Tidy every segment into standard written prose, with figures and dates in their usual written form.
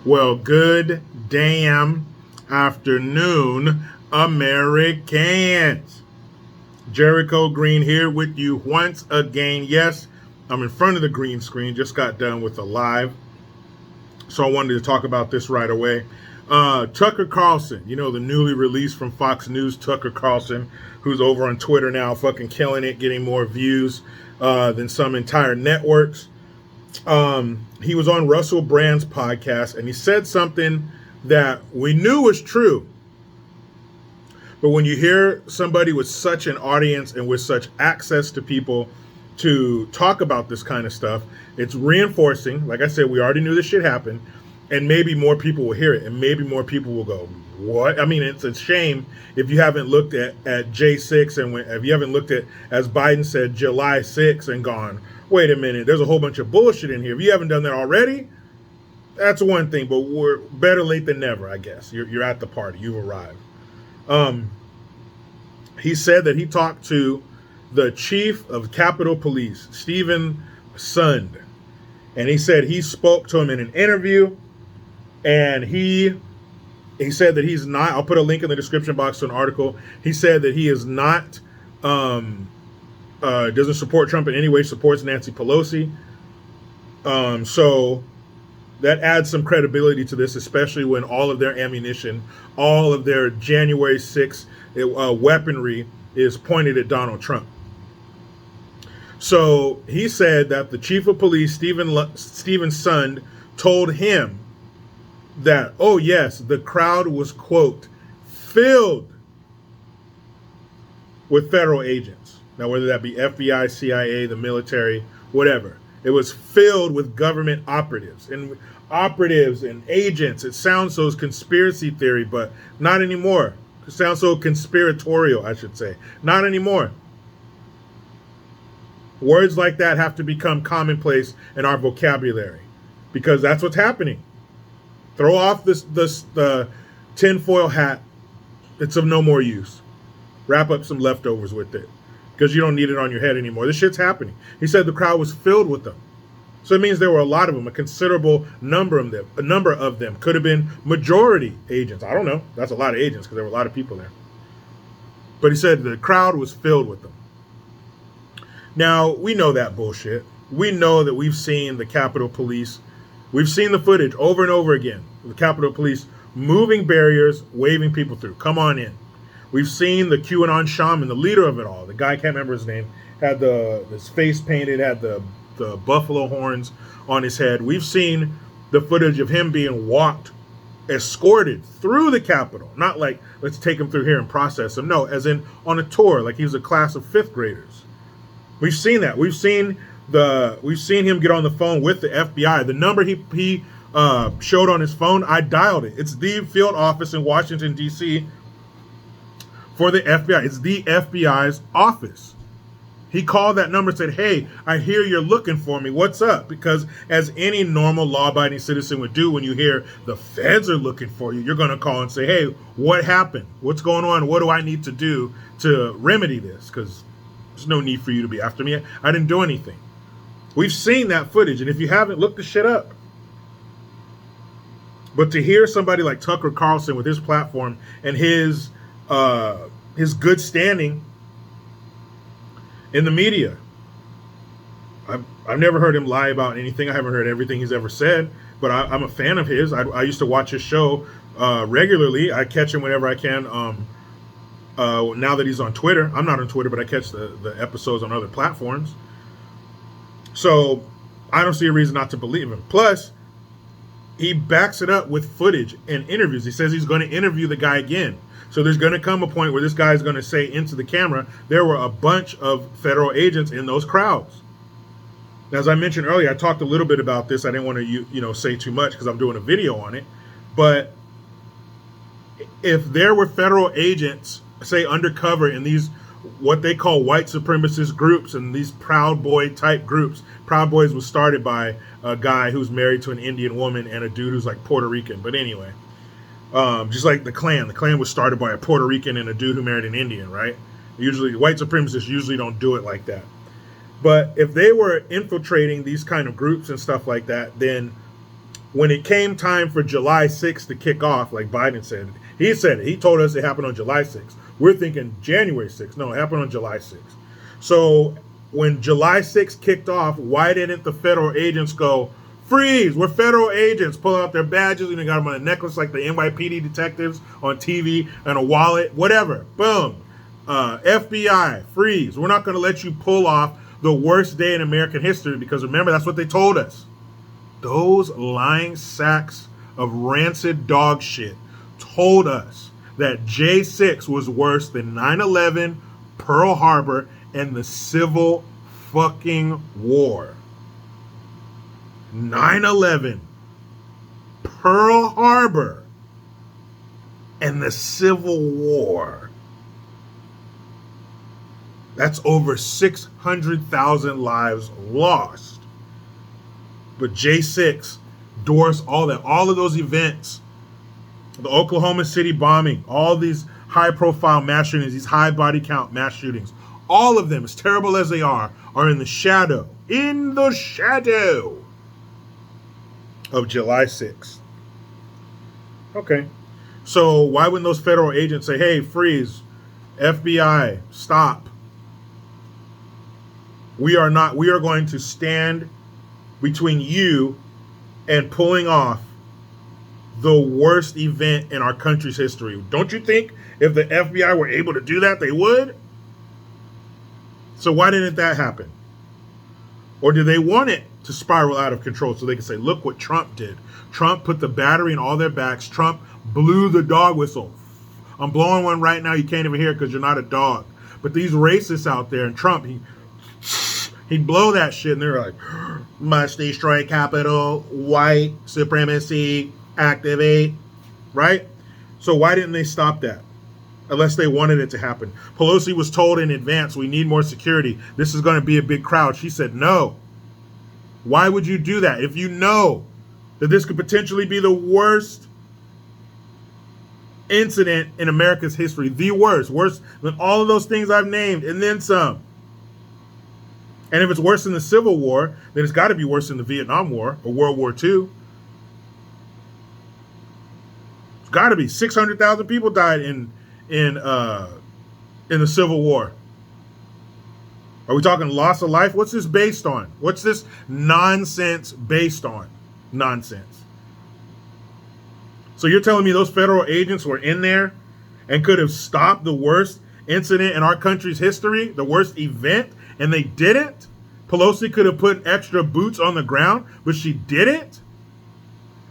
Well, good damn afternoon, Americans. Jericho Green here with you once again. Yes, I'm in front of the green screen. Just got done with a live. So I wanted to talk about this right away. Tucker Carlson, the newly released from Fox News, Tucker Carlson, who's over on Twitter now, fucking killing it, getting more views than some entire networks. He was on Russell Brand's podcast, and he said something that we knew was true. But when you hear somebody with such an audience and with such access to people to talk about this kind of stuff, it's reinforcing. Like I said, we already knew this shit happened, and maybe more people will hear it, and maybe more people will go, what? I mean, it's a shame if you haven't looked at J6 and if you haven't looked at, as Biden said, July 6 and gone, wait a minute, there's a whole bunch of bullshit in here. If you haven't done that already, that's one thing, but we're better late than never, I guess. You're at the party. You've arrived. He said that he talked to the chief of Capitol Police, Stephen Sund, and he said he spoke to him in an interview, and he said that he's not, I'll put a link in the description box to an article. He said that he is not, doesn't support Trump in any way, supports Nancy Pelosi. So that adds some credibility to this, especially when all of their ammunition, all of their January 6th weaponry is pointed at Donald Trump. So he said that the chief of police, Stephen Sund, told him that, oh yes, the crowd was, quote, filled with federal agents. Now, whether that be FBI, CIA, the military, whatever. It was filled with government operatives and agents. It sounds so conspiracy theory, but not anymore. It sounds so conspiratorial, I should say. Not anymore. Words like that have to become commonplace in our vocabulary because that's what's happening. Throw off the tinfoil hat. It's of no more use. Wrap up some leftovers with it because you don't need it on your head anymore. This shit's happening. He said the crowd was filled with them. So it means there were a lot of them, a considerable number of them. A number of them could have been majority agents. I don't know. That's a lot of agents because there were a lot of people there. But he said the crowd was filled with them. Now, we know that bullshit. We know that we've seen the Capitol Police. We've seen the footage over and over again. The Capitol Police moving barriers, waving people through. Come on in. We've seen the QAnon shaman, the leader of it all. The guy, I can't remember his name, had his face painted, had the buffalo horns on his head. We've seen the footage of him being escorted through the Capitol. Not like, let's take him through here and process him. No, as in on a tour, like he was a class of fifth graders. We've seen that. We've seen him get on the phone with the FBI. The number he showed on his phone, I dialed it. It's the field office in Washington, D.C. for the FBI. It's the FBI's office. He called that number and said, hey, I hear you're looking for me. What's up? Because as any normal law-abiding citizen would do when you hear the feds are looking for you, you're going to call and say, hey, what happened? What's going on? What do I need to do to remedy this? Because there's no need for you to be after me. I didn't do anything. We've seen that footage, and if you haven't, look the shit up. But to hear somebody like Tucker Carlson with his platform and his good standing in the media, I've never heard him lie about anything. I haven't heard everything he's ever said, but I'm a fan of his. I used to watch his show regularly. I catch him whenever I can. Now that he's on Twitter, I'm not on Twitter, but I catch the episodes on other platforms. So I don't see a reason not to believe him. Plus, he backs it up with footage and interviews. He says he's going to interview the guy again. So there's going to come a point where this guy is going to say into the camera, there were a bunch of federal agents in those crowds. Now, as I mentioned earlier, I talked a little bit about this. I didn't want to say too much because I'm doing a video on it. But if there were federal agents, say undercover in these what they call white supremacist groups and these Proud Boy type groups. Proud Boys was started by a guy who's married to an Indian woman and a dude who's like Puerto Rican. But anyway, just like the Klan. The Klan was started by a Puerto Rican and a dude who married an Indian, right? Usually, white supremacists usually don't do it like that. But if they were infiltrating these kind of groups and stuff like that, then when it came time for July 6th to kick off, like Biden said, he said it. He told us it happened on July 6th. We're thinking January 6th. No, it happened on July 6th. So when July 6th kicked off, why didn't the federal agents go, freeze, we're federal agents, pull out their badges, and they got them on a necklace like the NYPD detectives on TV, and a wallet, whatever. Boom. FBI, freeze. We're not going to let you pull off the worst day in American history, because remember, that's what they told us. Those lying sacks of rancid dog shit told us that J6 was worse than 9/11, Pearl Harbor, and the Civil fucking War. 9/11, Pearl Harbor, and the Civil War. That's over 600,000 lives lost. But J6 endorsed all that, all of those events, the Oklahoma City bombing, all these high-profile mass shootings, these high body count mass shootings, all of them, as terrible as they are in the shadow of July 6th. Okay. So why wouldn't those federal agents say, hey, freeze, FBI, stop. We are going to stand between you and pulling off the worst event in our country's history. Don't you think if the FBI were able to do that, they would? So why didn't that happen? Or do they want it to spiral out of control so they can say, look what Trump did. Trump put the battery in all their backs. Trump blew the dog whistle. I'm blowing one right now. You can't even hear it because you're not a dog. But these racists out there, and Trump, he'd blow that shit, and they're like, must destroy Capitol, white supremacy, activate, right? So why didn't they stop that? Unless they wanted it to happen. Pelosi was told in advance, we need more security. This is going to be a big crowd. She said, no. Why would you do that? If you know that this could potentially be the worst incident in America's history, the worst than all of those things I've named, and then some. And if it's worse than the Civil War, then it's got to be worse than the Vietnam War or World War II. It's got to be. 600,000 people died in the Civil War. Are we talking loss of life? What's this based on? What's this nonsense based on? Nonsense. So you're telling me those federal agents were in there and could have stopped the worst incident in our country's history, the worst event, and they didn't? Pelosi could have put extra boots on the ground, but she didn't?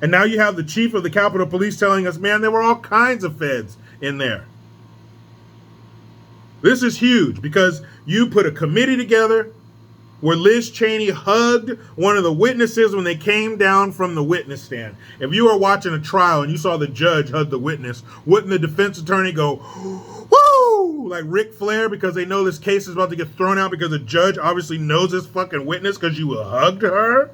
And now you have the chief of the Capitol Police telling us, man, there were all kinds of feds in there. This is huge because you put a committee together where Liz Cheney hugged one of the witnesses when they came down from the witness stand. If you were watching a trial and you saw the judge hug the witness, wouldn't the defense attorney go, woo, like Ric Flair, because they know this case is about to get thrown out because the judge obviously knows this fucking witness because you hugged her?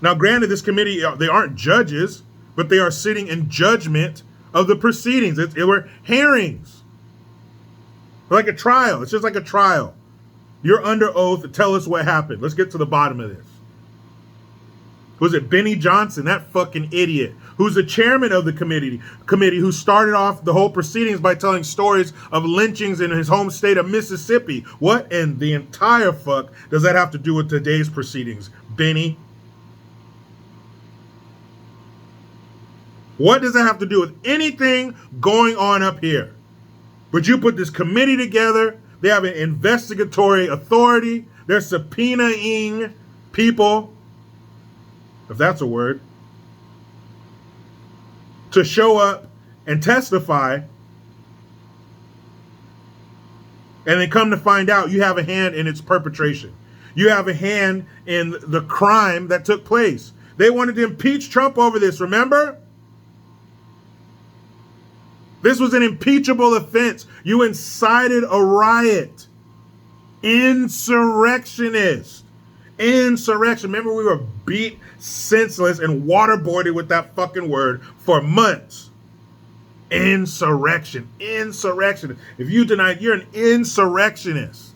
Now, granted, this committee, they aren't judges, but they are sitting in judgment of the proceedings. It were hearings. Like a trial. It's just like a trial. You're under oath to tell us what happened. Let's get to the bottom of this. Was it Benny Johnson, that fucking idiot, who's the chairman of the committee who started off the whole proceedings by telling stories of lynchings in his home state of Mississippi? What in the entire fuck does that have to do with today's proceedings, Benny? What does that have to do with anything going on up here? But you put this committee together. They have an investigatory authority. They're subpoenaing people, if that's a word, to show up and testify. And then come to find out you have a hand in its perpetration. You have a hand in the crime that took place. They wanted to impeach Trump over this, remember? This was an impeachable offense. You incited a riot. Insurrectionist. Insurrection. Remember, we were beat senseless and waterboarded with that fucking word for months. Insurrection. Insurrection. If you deny it, you're an insurrectionist.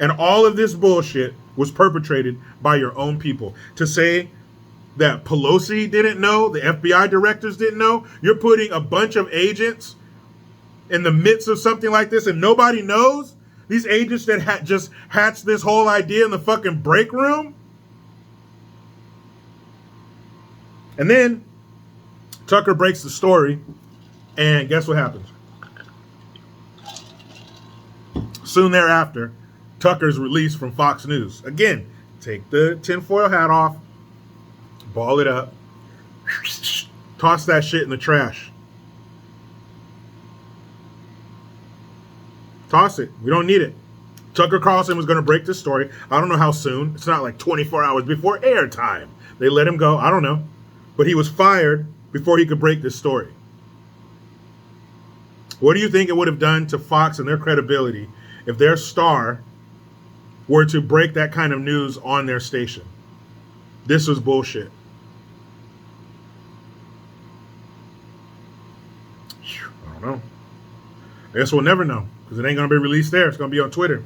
And all of this bullshit was perpetrated by your own people. To say that Pelosi didn't know, the FBI directors didn't know, you're putting a bunch of agents in the midst of something like this and nobody knows? These agents that just hatched this whole idea in the fucking break room? And then Tucker breaks the story, and guess what happens? Soon thereafter, Tucker's released from Fox News. Again, take the tinfoil hat off, ball it up, toss that shit in the trash. Toss it. We don't need it. Tucker Carlson was going to break this story. I don't know how soon. It's not like 24 hours before airtime. They let him go. I don't know. But he was fired before he could break this story. What do you think it would have done to Fox and their credibility if their star were to break that kind of news on their station? This was bullshit. I don't know. I guess we'll never know because it ain't going to be released there. It's going to be on Twitter.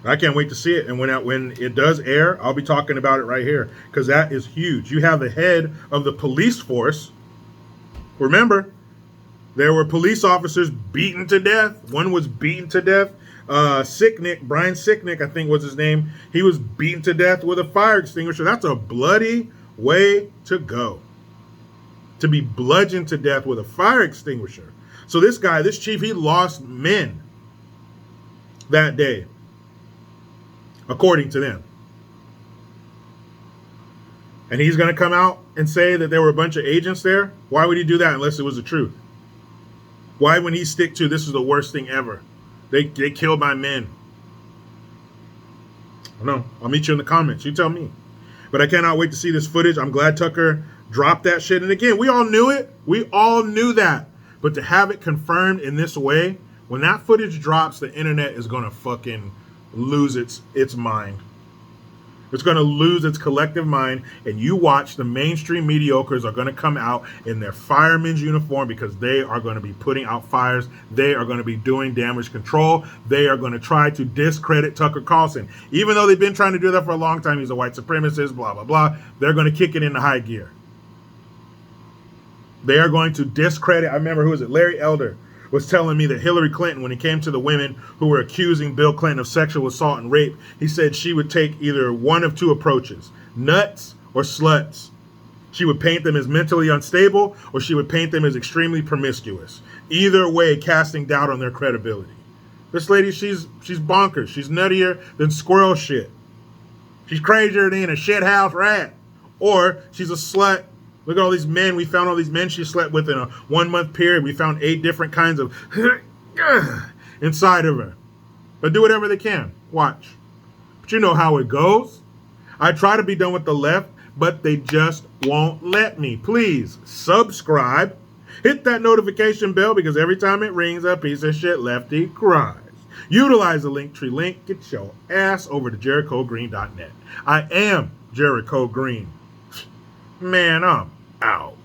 I can't wait to see it. And when it does air, I'll be talking about it right here because that is huge. You have the head of the police force. Remember, there were police officers beaten to death. One was beaten to death. Sicknick, Brian Sicknick, I think was his name. He was beaten to death with a fire extinguisher. That's a bloody way to go. To be bludgeoned to death with a fire extinguisher. So this guy, this chief, he lost men that day, according to them. And he's going to come out and say that there were a bunch of agents there? Why would he do that unless it was the truth? Why would he stick to this is the worst thing ever? They killed my men. I don't know. I'll meet you in the comments. You tell me. But I cannot wait to see this footage. I'm glad Tucker dropped that shit. And again, we all knew it. We all knew that. But to have it confirmed in this way, when that footage drops, the internet is going to fucking lose its mind. It's going to lose its collective mind, and you watch the mainstream mediocres are going to come out in their fireman's uniform because they are going to be putting out fires. They are going to be doing damage control. They are going to try to discredit Tucker Carlson. Even though they've been trying to do that for a long time, he's a white supremacist, blah, blah, blah. They're going to kick it into high gear. They are going to discredit, I remember, who was it? Larry Elder was telling me that Hillary Clinton, when it came to the women who were accusing Bill Clinton of sexual assault and rape, he said she would take either one of two approaches, nuts or sluts. She would paint them as mentally unstable or she would paint them as extremely promiscuous. Either way, casting doubt on their credibility. This lady, she's bonkers. She's nuttier than squirrel shit. She's crazier than a shithouse rat. Or she's a slut. Look at all these men. We found all these men she slept with in a 1 month period. We found 8 different kinds of inside of her. But do whatever they can. Watch. But you know how it goes. I try to be done with the left, but they just won't let me. Please subscribe. Hit that notification bell because every time it rings, a piece of shit lefty cries. Utilize the Linktree link. Get your ass over to JerichoGreen.net. I am Jericho Green. Man, I'm out.